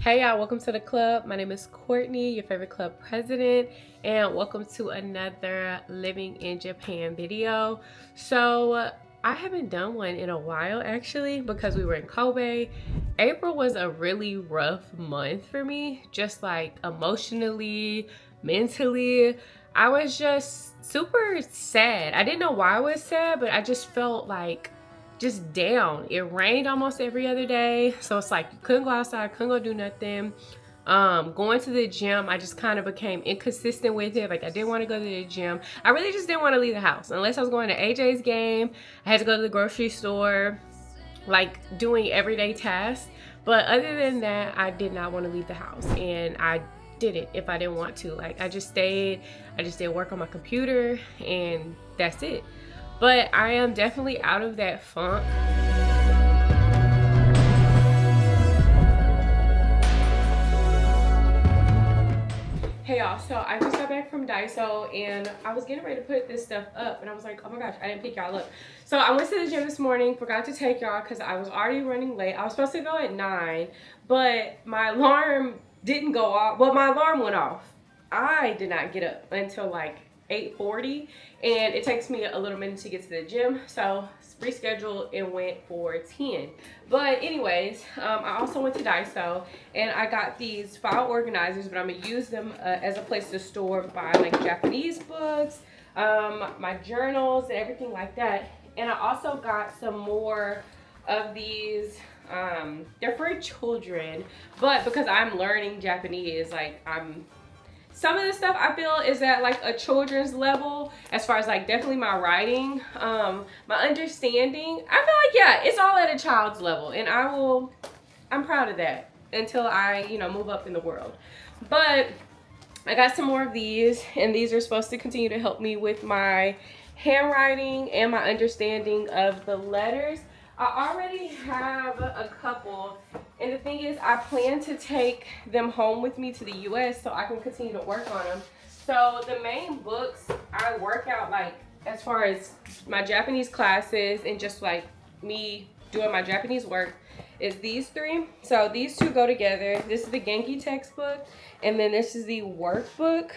Hey y'all, welcome to the club. My name is Courtney, your favorite club president, and welcome to another living in Japan video. So I haven't done one in a while actually because we were in Kobe. April was a really rough month for me, just like emotionally, mentally. I was just super sad. I didn't know why I was sad, but I just felt like just down. It rained almost every other day, so it's like you couldn't go outside, couldn't go do nothing. Going to the gym, I just kind of became inconsistent with it. Like I didn't want to go to the gym. I really just didn't want to leave the house unless I was going to AJ's game. I had to go to the grocery store, like doing everyday tasks. But other than that, I did not want to leave the house, and I did it if I didn't want to. Like I just stayed, I just did work on my computer, and that's it. But I am definitely out of that funk. Hey y'all, so I just got back from Daiso and I was getting ready to put this stuff up and I was like, oh my gosh, I didn't pick y'all up. So I went to the gym this morning, forgot to take y'all because I was already running late. I was supposed to go at 9, but my alarm didn't go off. Well, my alarm went off. I did not get up until like 8:40, and it takes me a little minute to get to the gym, so rescheduled and went for 10. But anyways, I also went to Daiso and I got these file organizers, but I'm gonna use them as a place to store my like Japanese books, my journals and everything like that. And I also got some more of these. They're for children, but because I'm learning Japanese, like some of the stuff I feel is at like a children's level as far as like definitely my writing, my understanding. I feel like, yeah, it's all at a child's level, and I'm proud of that until I, move up in the world. But I got some more of these, and these are supposed to continue to help me with my handwriting and my understanding of the letters. I already have a couple, and the thing is I plan to take them home with me to the US so I can continue to work on them. So the main books I work out, like as far as my Japanese classes and just like me doing my Japanese work, is these 3. So these 2 go together. This is the Genki textbook, and then this is the workbook,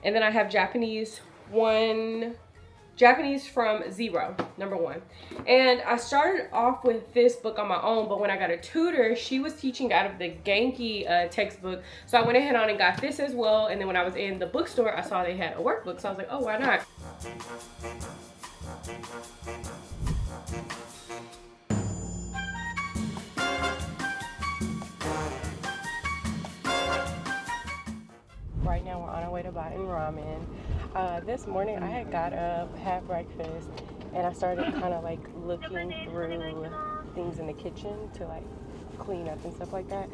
and then I have Japanese from 0, number 1. And I started off with this book on my own, but when I got a tutor, she was teaching out of the Genki textbook. So I went ahead on and got this as well. And then when I was in the bookstore, I saw they had a workbook. So I was like, oh, why not? Right now we're on our way to buying ramen. This morning I had got up, had breakfast, and I started kind of like looking through things in the kitchen to like clean up and stuff like that.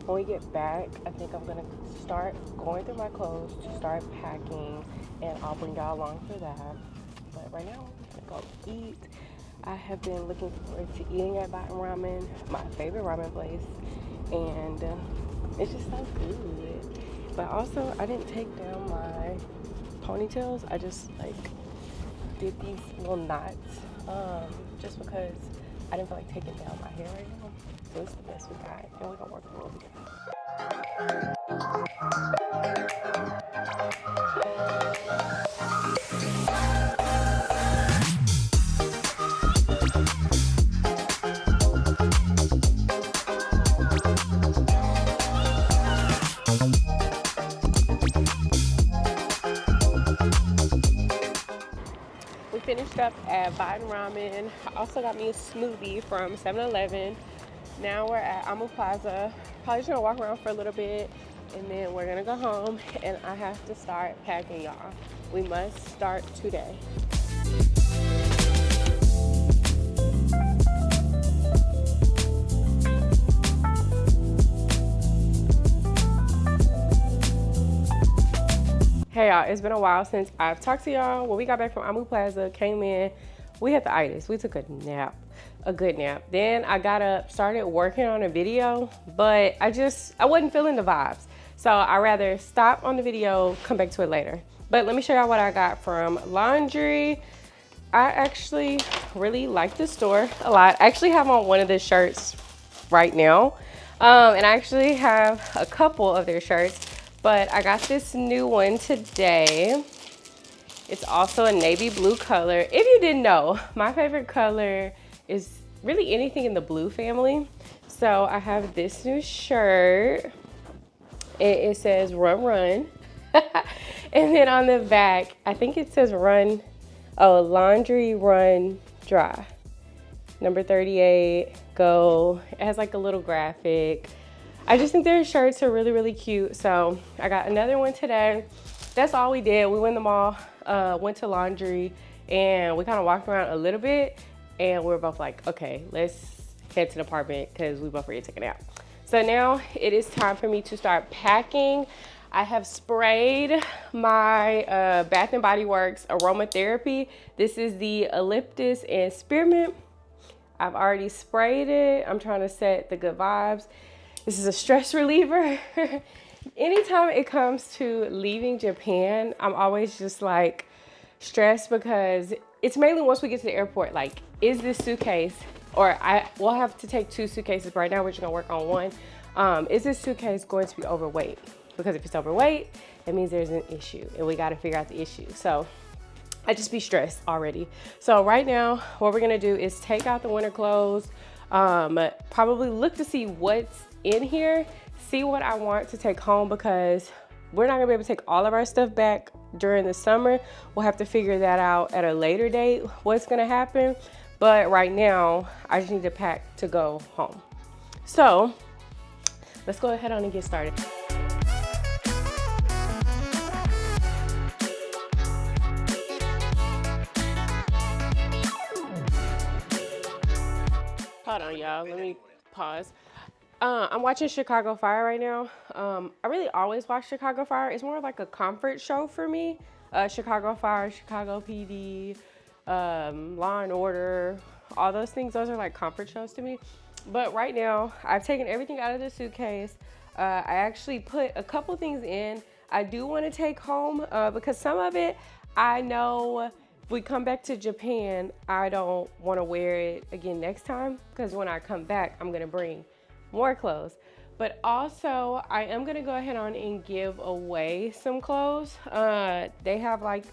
When we get back, I think I'm gonna start going through my clothes to start packing, and I'll bring y'all along for that. But right now I'm gonna go eat. I have been looking forward to eating at Batten Ramen, my favorite ramen place, and it's just so good. But also, I didn't take down my ponytails. I just like did these little knots just because I didn't feel like taking down my hair right now. So it's the best we got, and we're gonna work through it. Finished up at Batten Ramen. I also got me a smoothie from 7-Eleven. Now we're at Amu Plaza. Probably just gonna walk around for a little bit, and then we're gonna go home, and I have to start packing, y'all. We must start today. Hey y'all, it's been a while since I've talked to y'all. When we got back from Amu Plaza, came in, we had the itis. We took a good nap. Then I got up, started working on a video, but I wasn't feeling the vibes. So I'd rather stop on the video, come back to it later. But let me show y'all what I got from laundry. I actually really like this store a lot. I actually have on one of the shirts right now. And I actually have a couple of their shirts, but I got this new one today. It's also a navy blue color. If you didn't know, my favorite color is really anything in the blue family. So I have this new shirt. It says run, run. And then on the back, I think it says run, laundry, run, dry. Number 38, go. It has like a little graphic. I just think their shirts are really, really cute. So I got another one today. That's all we did. We went in the mall, went to laundry, and we kind of walked around a little bit, and we were both like, okay, let's head to the apartment because we both ready to take a nap. So now it is time for me to start packing. I have sprayed my Bath & Body Works aromatherapy. This is the eucalyptus and spearmint. I've already sprayed it. I'm trying to set the good vibes. This is a stress reliever. Anytime it comes to leaving Japan, I'm always just like stressed because it's mainly once we get to the airport, like, is this suitcase, or we'll have to take 2 suitcases. Right now we're just gonna work on one. Is this suitcase going to be overweight? Because if it's overweight, it means there's an issue and we gotta figure out the issue. So I just be stressed already. So right now, what we're gonna do is take out the winter clothes, probably look to see what's in here, see what I want to take home, because we're not gonna be able to take all of our stuff back during the summer. We'll have to figure that out at a later date, what's gonna happen. But right now, I just need to pack to go home. So let's go ahead on and get started. Hold on, y'all. Let me pause. I'm watching Chicago Fire right now. I really always watch Chicago Fire. It's more like a comfort show for me. Chicago Fire, Chicago PD, Law and Order, all those things. Those are like comfort shows to me. But right now, I've taken everything out of the suitcase. I actually put a couple things in. I do want to take home because some of it, I know if we come back to Japan, I don't want to wear it again next time, because when I come back, I'm going to bring more clothes. But also, I am going to go ahead on and give away some clothes. They have like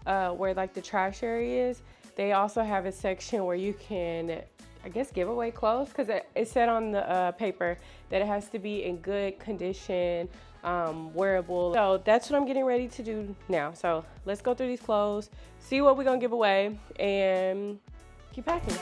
where like the trash area is. They also have a section where you can, I guess, give away clothes, because it said on the paper that it has to be in good condition, wearable. So that's what I'm getting ready to do now. So let's go through these clothes, see what we're gonna give away, and keep packing.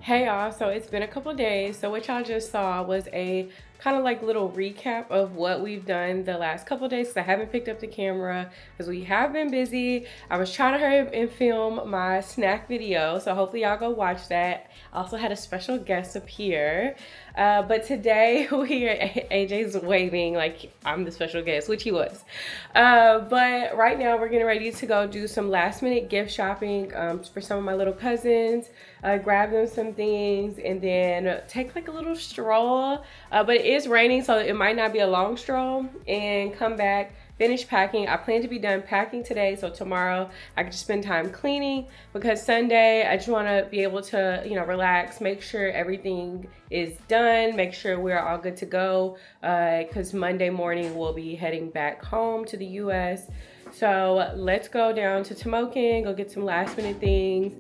Hey y'all, so it's been a couple days. So what y'all just saw was a kind of like little recap of what we've done the last couple days, because I haven't picked up the camera because we have been busy. I was trying to hurry up and film my snack video, so hopefully y'all go watch that. I also had a special guest appear, but today AJ's waving like I'm the special guest, which he was. But right now we're getting ready to go do some last minute gift shopping for some of my little cousins, grab them some things, and then take like a little stroll. But it is raining, so it might not be a long stroll, and come back, finish packing. I plan to be done packing today, so tomorrow I can just spend time cleaning, because Sunday I just want to be able to, you know, relax, make sure everything is done, make sure we're all good to go, because Monday morning we'll be heading back home to the US. So let's go down to Tomoken, go get some last minute things.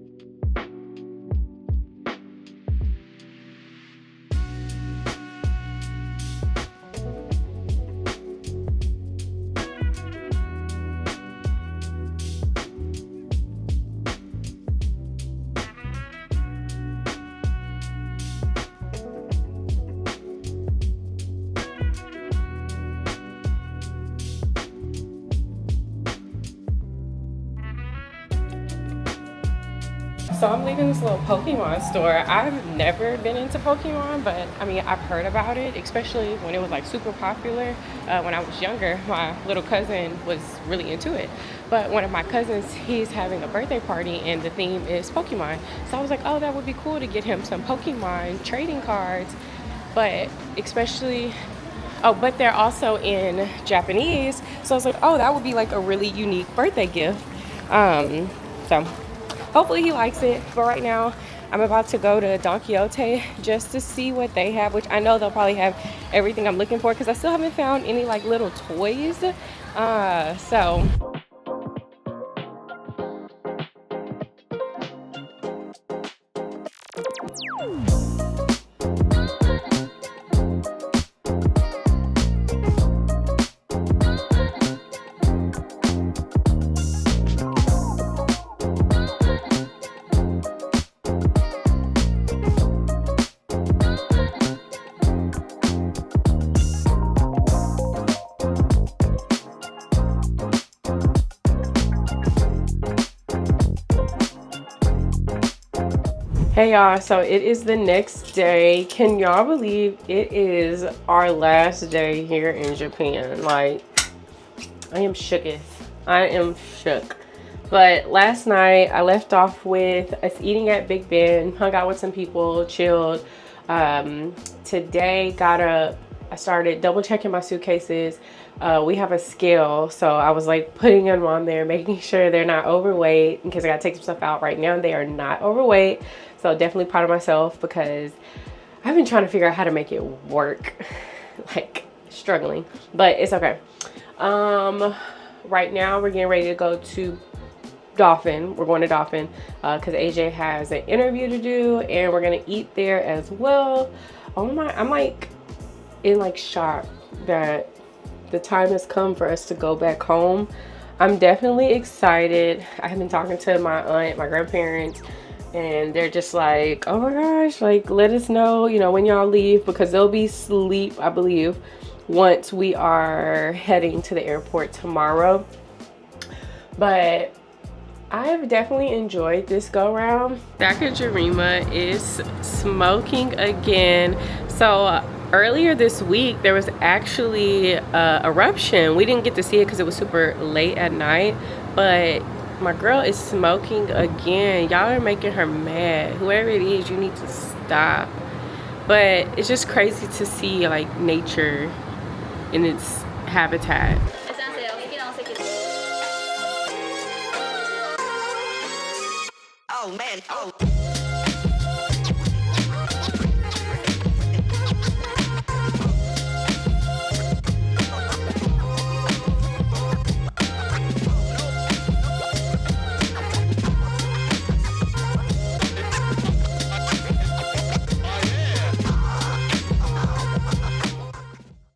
So I'm leaving this little Pokemon store. I've never been into Pokemon, but I mean, I've heard about it, especially when it was like super popular. When I was younger, my little cousin was really into it. But one of my cousins, he's having a birthday party and the theme is Pokemon. So I was like, oh, that would be cool to get him some Pokemon trading cards. But especially, oh, but they're also in Japanese. So I was like, oh, that would be like a really unique birthday gift. So hopefully he likes it. But right now I'm about to go to Don Quixote just to see what they have, which I know they'll probably have everything I'm looking for because I still haven't found any like little toys. So hey y'all, so it is the next day. Can y'all believe it is our last day here in Japan? Like, I am shooketh. I am shook. But last night I left off with us eating at Big Ben, hung out with some people, chilled. Today got up, I started double checking my suitcases. We have a scale, so I was like putting them on there, making sure they're not overweight in case I gotta take some stuff out. Right now they are not overweight, so definitely proud of myself because I've been trying to figure out how to make it work. Like struggling, but it's okay. Right now we're getting ready to go to Dolphin. We're going to Dolphin because AJ has an interview to do and we're gonna eat there as well. Oh my, I'm like in like shock that the time has come for us to go back home. I'm definitely excited. I have been talking to my aunt, my grandparents, and they're just like, oh my gosh, like let us know, you know, when y'all leave because they'll be asleep, I believe, once we are heading to the airport tomorrow. But I've definitely enjoyed this go round. Sakurajima is smoking again. So earlier this week there was actually a eruption. We didn't get to see it because it was super late at night, but my girl is smoking again. Y'all are making her mad. Whoever it is, you need to stop. But it's just crazy to see like nature in its habitat. Oh man, oh.